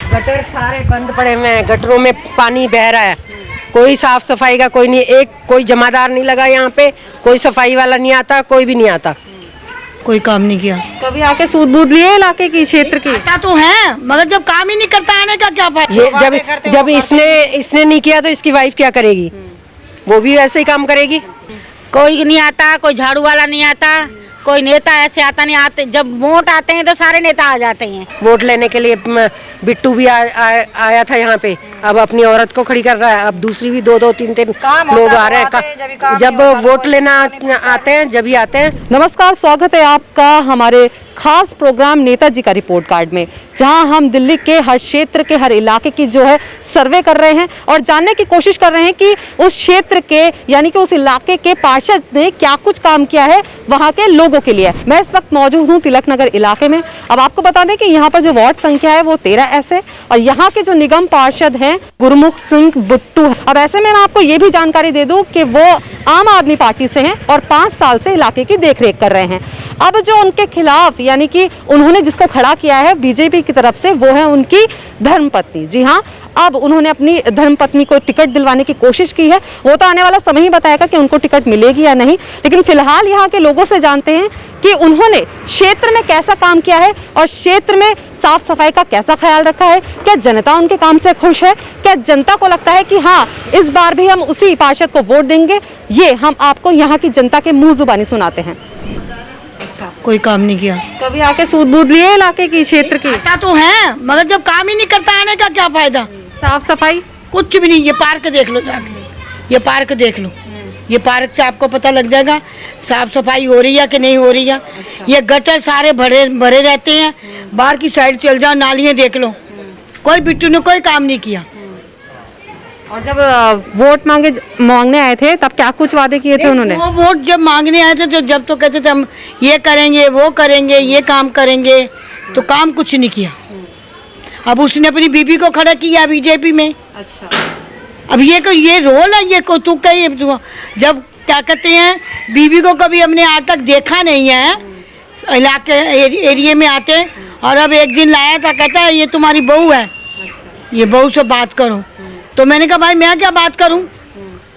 Gutter सारे बंद पड़े हुए हैं, गटरों में पानी बह रहा है, कोई साफ सफाई का कोई नहीं, कोई जमादार नहीं लगा यहाँ पे, कोई सफाई वाला नहीं आता, कोई भी नहीं आता, कोई काम नहीं किया। कभी आके सूद बूद लिए इलाके की, क्षेत्र की? आता तो है मगर जब काम ही नहीं करता आने का क्या फायदा। ये जब इसने नहीं किया तो इसकी वाइफ क्या करेगी? वो भी वैसे ही काम करेगी। कोई नहीं आता, कोई झाड़ू वाला नहीं आता, कोई नेता ऐसे आता नहीं। आते जब वोट आते हैं तो सारे नेता आ जाते हैं। वोट लेने के लिए बिट्टू भी आया था यहाँ पे, अब अपनी औरत को खड़ी कर रहा है, अब दूसरी भी दो तीन लोग आ रहे हैं। जब वोट लेना आते हैं जब ही आते हैं। नमस्कार, स्वागत है आपका हमारे खास प्रोग्राम नेताजी का रिपोर्ट कार्ड में, जहां हम दिल्ली के हर क्षेत्र के हर इलाके की जो है सर्वे कर रहे हैं और जानने की कोशिश कर रहे हैं कि उस क्षेत्र के यानी कि उस इलाके के पार्षद ने क्या कुछ काम किया है वहां के लोगों के लिए। मैं इस वक्त मौजूद हूं तिलक नगर इलाके में। अब आपको बता दें कि यहाँ पर जो वार्ड संख्या है वो 13 ऐसे और यहाँ के जो निगम पार्षद हैं गुरमुख सिंह बुट्टू है। अब ऐसे में मैं आपको ये भी जानकारी दे दूं कि वो आम आदमी पार्टी से हैं और 5 साल से इलाके की देखरेख कर रहे हैं। अब जो उनके खिलाफ यानी कि उन्होंने जिसको खड़ा किया है बीजेपी की तरफ से, वो है उनकी धर्मपत्नी। जी हाँ, अब उन्होंने अपनी धर्मपत्नी को टिकट दिलवाने की कोशिश की है। वो तो आने वाला समय ही बताएगा कि उनको टिकट मिलेगी या नहीं, लेकिन फिलहाल यहाँ के लोगों से जानते हैं कि उन्होंने क्षेत्र में कैसा काम किया है और क्षेत्र में साफ सफाई का कैसा ख्याल रखा है। क्या जनता उनके काम से खुश है? क्या जनता को लगता है कि हाँ, इस बार भी हम उसी पार्षद को वोट देंगे? ये हम आपको यहाँ की जनता के मुंह जुबानी सुनाते हैं। कोई काम नहीं किया। कभी आके सूद बूद लिए इलाके की, क्षेत्र की? आता तो है मगर जब काम ही नहीं करता आने का क्या फायदा। साफ सफाई कुछ भी नहीं। ये पार्क देख लो जाके, ये पार्क देख लो, ये पार्क से आपको पता लग जाएगा साफ सफाई हो रही है कि नहीं हो रही है। ये गटर सारे भरे रहते हैं। बाहर की साइड चल जाओ, नालियाँ देख लो, कोई बिट्टू ने कोई काम नहीं किया। और जब वोट मांगने आए थे तब क्या कुछ वादे किए थे उन्होंने? वो वोट जब मांगने आए थे तो जब तो कहते थे हम ये करेंगे, वो करेंगे, ये काम करेंगे, तो काम कुछ नहीं किया। अब उसने अपनी बीबी को खड़ा किया बीजेपी में। अच्छा। अब ये रोल है, ये को तू कही जब क्या कहते हैं बीबी को कभी हमने आज तक देखा नहीं है इलाके एरिया में आते, और अब एक दिन लाया था, कहता है ये तुम्हारी बहू है, ये बहू से बात करो। तो मैंने कहा भाई मैं क्या बात करूं?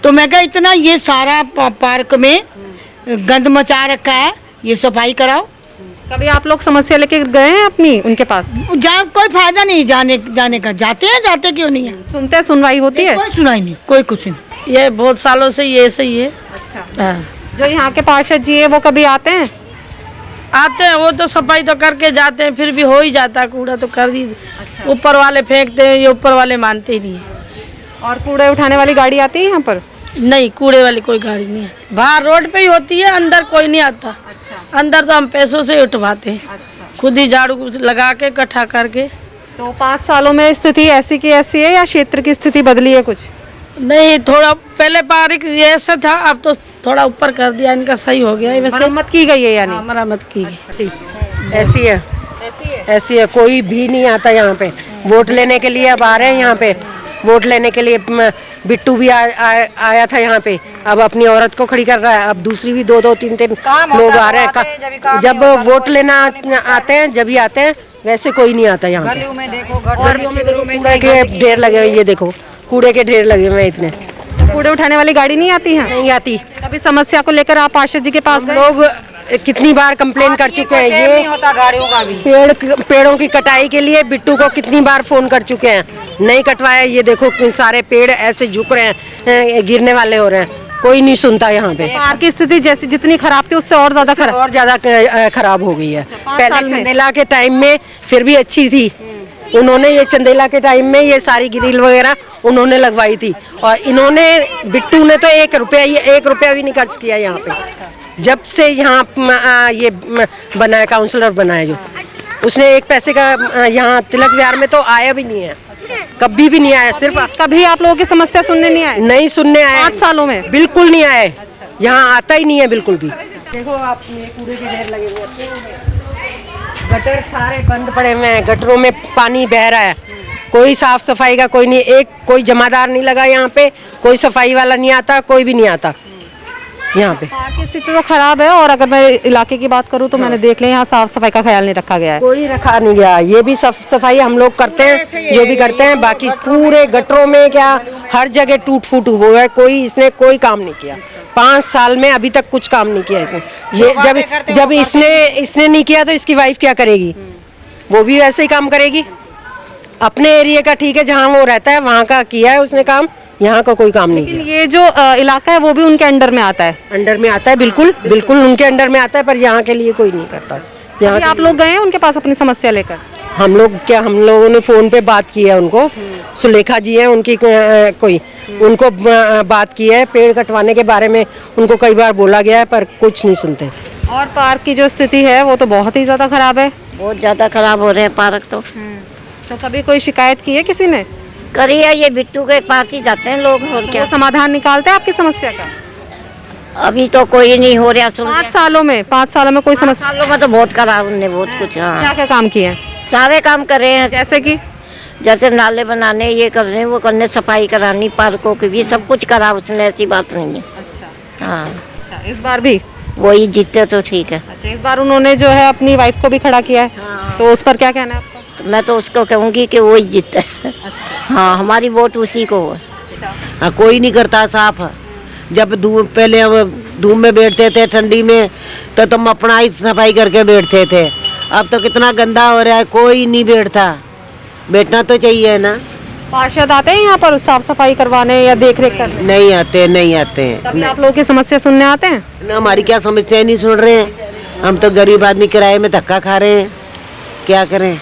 तो मैं कहा इतना ये सारा पार्क में गंद मचा रखा है, ये सफाई कराओ। कभी आप लोग समस्या लेके गए हैं अपनी उनके पास? कोई फायदा नहीं जाने का। जाते क्यों नहीं है? सुनते हैं, सुनवाई होती है? कोई सुनाई नहीं, कोई कुछ नहीं। ये बहुत सालों से ये सही है। अच्छा। जो यहाँ के पार्षद जी है वो कभी आते हैं? आते हैं, वो तो सफाई तो करके जाते हैं, फिर भी हो ही जाता है, कूड़ा तो कर दी। अच्छा। ऊपर वाले फेंकते हैं, ये ऊपर वाले मानते ही नहीं है। और कूड़े उठाने वाली गाड़ी आती है यहाँ पर? नहीं, कूड़े वाली कोई गाड़ी नहीं आती, बाहर रोड पे ही होती है, अंदर कोई नहीं आता। अच्छा। अंदर तो हम पैसों से उठवाते हैं। अच्छा। खुद ही झाड़ू लगा के इकट्ठा करके। तो 5 सालों में स्थिति ऐसी की ऐसी है या क्षेत्र की स्थिति बदली है कुछ? नहीं, थोड़ा पहले पारिक ऐसा था, अब तो थोड़ा ऊपर कर दिया, इनका सही हो गया है। वैसे मरम्मत की गई है यानी? मरम्मत की गई। ऐसी है, कोई भी नहीं आता यहाँ पे वोट लेने के लिए। अब आ रहे हैं यहाँ पे वोट लेने के लिए, बिट्टू भी आया था यहाँ पे, अब अपनी औरत को खड़ी कर रहा है, अब दूसरी भी दो तीन लोग आ रहे हैं। जब वोट लेना आते हैं जब ही आते हैं, वैसे कोई नहीं आता यहाँ पे। और कूड़े के ढेर लगे हुए, ये देखो कूड़े के ढेर लगे हुए इतने। कूड़े उठाने वाली गाड़ी नहीं आती है? नहीं आती। कभी समस्या को लेकर आप पार्षद जी के पास गए? लोग कितनी बार कंप्लेन कर चुके हैं। ये नहीं होता गाड़ियों का भी। पेड़ों की कटाई के लिए बिट्टू को कितनी बार फोन कर चुके हैं, नहीं कटवाया। ये देखो सारे पेड़ ऐसे झुक रहे हैं, गिरने वाले हो रहे हैं, कोई नहीं सुनता यहाँ पे। पार्क की स्थिति जैसी जितनी खराब थी उससे और ज्यादा खराब हो गई है। पहले चंदेला के टाइम में फिर भी अच्छी थी, उन्होंने ये चंदेला के टाइम में ये सारी ग्रिल वगैरह उन्होंने लगवाई थी, और इन्होंने बिट्टू ने तो 1 रुपया भी नहीं खर्च किया यहाँ पे। जब से यहाँ ये बनाया काउंसलर बनाया, जो उसने 1 पैसे का यहाँ तिलक विहार में तो आया भी नहीं है, कभी भी नहीं आया। सिर्फ कभी आप लोगों की समस्या सुनने नहीं आए? नहीं सुनने आए। 5 सालों में बिल्कुल नहीं आए, यहाँ आता ही नहीं है बिल्कुल भी। देखो आप, ये कूड़े के ढेर लगे हुए हैं, गटर सारे बंद पड़े हुए हैं, गटरों में पानी बह रहा है, कोई साफ सफाई का कोई नहीं, कोई जमादार नहीं लगा यहाँ पे, कोई सफाई वाला नहीं आता, कोई भी नहीं आता। यहाँ पे। पार्क की स्थिति तो खराब है, और अगर मैं इलाके की बात करूँ तो मैंने देख लिया यहाँ साफ सफाई का ख्याल नहीं रखा गया है। कोई रखा नहीं गया। ये भी सफाई हम लोग करते हैं, जो भी करते हैं, बाकी पूरे गटरों में क्या हर जगह टूट फूट हुआ है। कोई इसने कोई काम नहीं किया 5 साल में, अभी तक कुछ काम नहीं किया इसने। ये जब इसने नहीं किया तो इसकी वाइफ क्या करेगी? वो भी वैसे ही काम करेगी। अपने एरिया का ठीक है, जहाँ वो रहता है वहाँ का किया है उसने काम, यहाँ का कोई काम नहीं किया। ये जो इलाका है वो भी उनके अंडर में आता है। अंडर में आता है, बिल्कुल बिल्कुल उनके अंडर में आता है, पर यहाँ के लिए कोई नहीं करता। यहाँ आप लोग गए हैं उनके पास अपनी समस्या लेकर? हम लोगों ने फोन पे बात की है उनको। सुलेखा जी हैं उनकी कोई, उनको बात की है पेड़ कटवाने के बारे में। उनको कई बार बोला गया है पर कुछ नहीं सुनते। और पार्क की जो स्थिति है वो तो बहुत ही ज्यादा खराब है। बहुत ज़्यादा खराब हो रहे हैं पार्क तो कभी कोई शिकायत की है किसी ने? करी है, ये बिट्टू के पास ही जाते हैं लोग, और क्या वो समाधान निकालते हैं आपकी समस्या का? अभी तो कोई नहीं हो रहा। सुन 5 सालों में कोई समस्या? सालों में तो बहुत करा उनने, बहुत कुछ। हाँ, क्या क्या काम किए हैं? सारे काम करे हैं, जैसे कि जैसे नाले बनाने, ये करने, वो करने, सफाई करानी, पार्कों की भी सब कुछ करा उसने, ऐसी बात नहीं है। हाँ, अच्छा, इस बार भी? वही जीते तो ठीक है। अच्छा, इस बार उन्होंने जो है अपनी वाइफ को भी खड़ा किया है, तो उस पर क्या कहना है आपका? तो मैं तो उसको कहूँगी कि वही जीते। हाँ, हमारी वोट उसी को है। हाँ, कोई नहीं करता साफ। जब पहले हम धूप में बैठते थे ठंडी में, तो तुम अपना ही सफाई करके बैठते थे। अब तो कितना गंदा हो रहा है, कोई नहीं बैठता। बैठना तो चाहिए ना। पार्षद आते हैं यहाँ पर साफ सफाई करवाने या देख रेख करने? नहीं आते हैं। तभी आप लोगों की समस्या सुनने आते हैं? ना, हमारी क्या समस्या नहीं सुन रहे हैं। हम तो गरीब आदमी किराए में धक्का खा रहे हैं, क्या करें।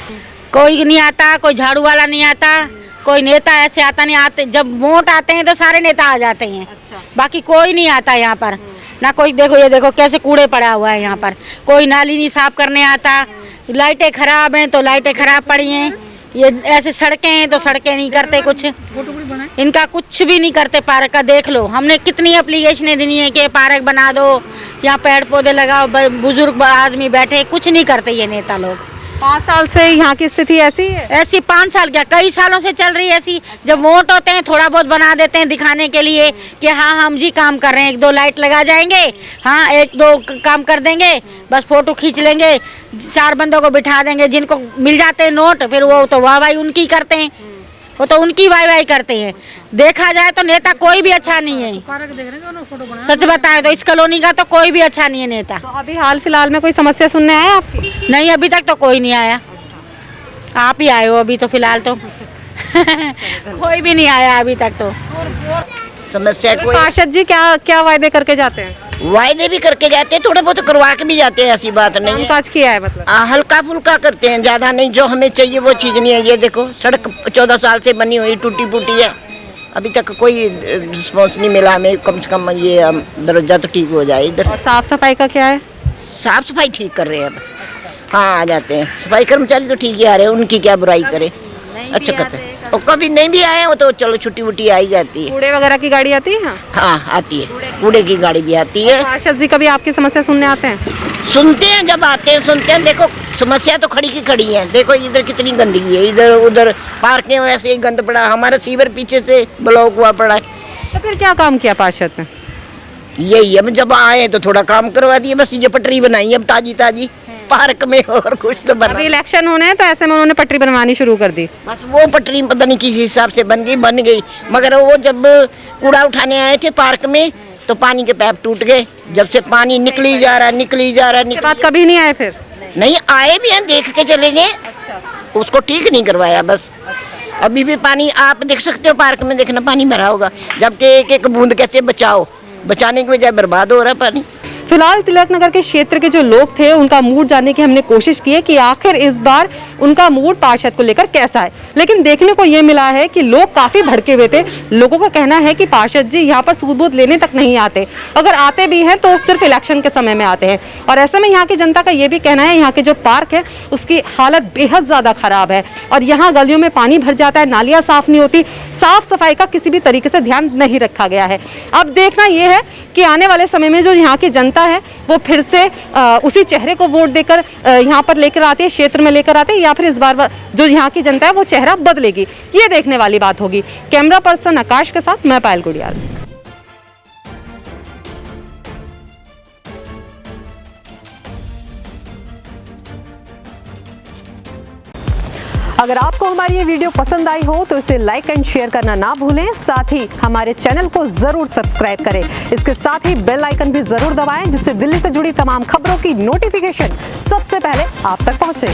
कोई नहीं आता, कोई झाड़ू वाला नहीं आता, कोई नेता ऐसे आता नहीं। आते जब वोट आते हैं तो सारे नेता आ जाते हैं। बाकी कोई नहीं आता यहाँ पर ना। कोई देखो, ये देखो कैसे कूड़े पड़ा हुआ है यहाँ पर। कोई नाली नहीं साफ करने आता। लाइटें खराब हैं तो लाइटें खराब पड़ी हैं। ये ऐसे सड़कें हैं तो सड़कें नहीं करते कुछ, इनका कुछ भी नहीं करते। पार्क का देख लो, हमने कितनी एप्लीकेशनें दी है कि पार्क बना दो, यहाँ पेड़ पौधे लगाओ, बुजुर्ग आदमी बैठे, कुछ नहीं करते ये नेता लोग। 5 साल से यहाँ की स्थिति ऐसी है? ऐसी 5 साल क्या, कई सालों से चल रही है ऐसी। जब वोट होते हैं थोड़ा बहुत बना देते हैं दिखाने के लिए कि हाँ हम जी काम कर रहे हैं, 1-2 लाइट लगा जाएंगे, हाँ 1-2 काम कर देंगे, बस फोटो खींच लेंगे, 4 बंदों को बिठा देंगे, जिनको मिल जाते हैं नोट, फिर वो तो वाहवाही उनकी करते हैं, वो तो उनकी वाहवाही करते हैं। देखा जाए तो नेता कोई भी अच्छा नहीं है। सच बताएं तो इस कॉलोनी का तो कोई भी अच्छा नहीं है नेता। तो अभी हाल फिलहाल में कोई समस्या सुनने आया आपकी? नहीं, अभी तक तो कोई नहीं आया। आप ही आए हो अभी तो फिलहाल तो। कोई भी नहीं आया अभी तक तो। समस्या कोई पार्षद जी क्या क्या वायदे करके जाते हैं? वायदे भी करके जाते हैं, थोड़े बहुत करवा के भी जाते हैं, ऐसी बात नहीं है। काज किया है मतलब? हल्का फुल्का करते हैं, ज्यादा नहीं। जो हमें चाहिए वो चीज नहीं है। ये देखो सड़क 14 साल से बनी हुई टूटी फूटी है, अभी तक कोई रिस्पॉन्स नहीं मिला हमें। कम से कम ये दरवाजा तो ठीक हो जाए इधर। और साफ सफाई का क्या है? साफ सफाई ठीक कर रहे हैं अब। हाँ, आ जाते हैं सफाई कर्मचारी तो ठीक ही आ रहे हैं, उनकी क्या बुराई करे, अच्छा करते हैं। और कभी नहीं भी आए हो तो चलो छुट्टी वुट्टी आई जाती है। कूड़े वगैरह की गाड़ी आती है? हाँ, आती है, कूड़े की गाड़ी भी आती है। पार्षद जी कभी आपकी समस्या सुनने आते हैं? सुनते हैं, जब आते हैं सुनते हैं। देखो समस्या तो खड़ी की खड़ी है। देखो इधर कितनी गंदगी है, इधर उधर पार्क में वैसे ही गंद पड़ा, हमारा सीवर पीछे से ब्लॉक हुआ पड़ा है। तो फिर क्या काम किया पार्षद ने? यही है, जब आए तो थोड़ा काम करवा दिए, बस ये पटरी बनाई अब ताजी पार्क में, और कुछ तो बना। अभी इलेक्शन होने हैं तो ऐसे में उन्होंने पटरी बनवानी शुरू कर दी। बस वो पटरी पता नहीं किस हिसाब से बन गई। मगर वो जब कूड़ा उठाने आए थे पार्क में तो पानी के पाइप टूट गए। जब से पानी निकली जा रहा उसके बाद कभी नहीं आए फिर? नहीं आए भी हैं, देख के चले गए। उसको ठीक नहीं करवाया बस। अभी भी पानी आप देख सकते हो, पार्क में देखना पानी भरा होगा, जबकि एक एक बूंद कैसे बचाओ, बचाने की बजाय बर्बाद हो रहा है पानी। फिलहाल तिलक नगर के क्षेत्र के जो लोग थे उनका मूड जानने की हमने कोशिश की है कि आखिर इस बार उनका मूड पार्षद को लेकर कैसा है, लेकिन देखने को ये मिला है कि लोग काफी भड़के हुए थे। लोगों का कहना है कि पार्षद जी यहाँ पर सूद बूद लेने तक नहीं आते, अगर आते भी हैं तो सिर्फ इलेक्शन के समय में आते हैं। और ऐसे में यहाँ की जनता का ये भी कहना है यहाँ के जो पार्क है उसकी हालत बेहद ज्यादा खराब है और यहाँ गलियों में पानी भर जाता है, नालियाँ साफ नहीं होती, साफ सफाई का किसी भी तरीके से ध्यान नहीं रखा गया है। अब देखना यह है कि आने वाले समय में जो यहाँ की जनता है वो फिर से उसी चेहरे को वोट देकर यहाँ पर लेकर आती है, क्षेत्र में लेकर आती है, या फिर इस बार जो यहाँ की जनता है वो चेहरा बदलेगी, ये देखने वाली बात होगी। कैमरा पर्सन आकाश के साथ मैं पायल गुड़ियाल। अगर आपको हमारी ये वीडियो पसंद आई हो तो इसे लाइक एंड शेयर करना ना भूलें। साथ ही हमारे चैनल को जरूर सब्सक्राइब करें। इसके साथ ही बेल आइकन भी जरूर दबाएं, जिससे दिल्ली से जुड़ी तमाम खबरों की नोटिफिकेशन सबसे पहले आप तक पहुंचे।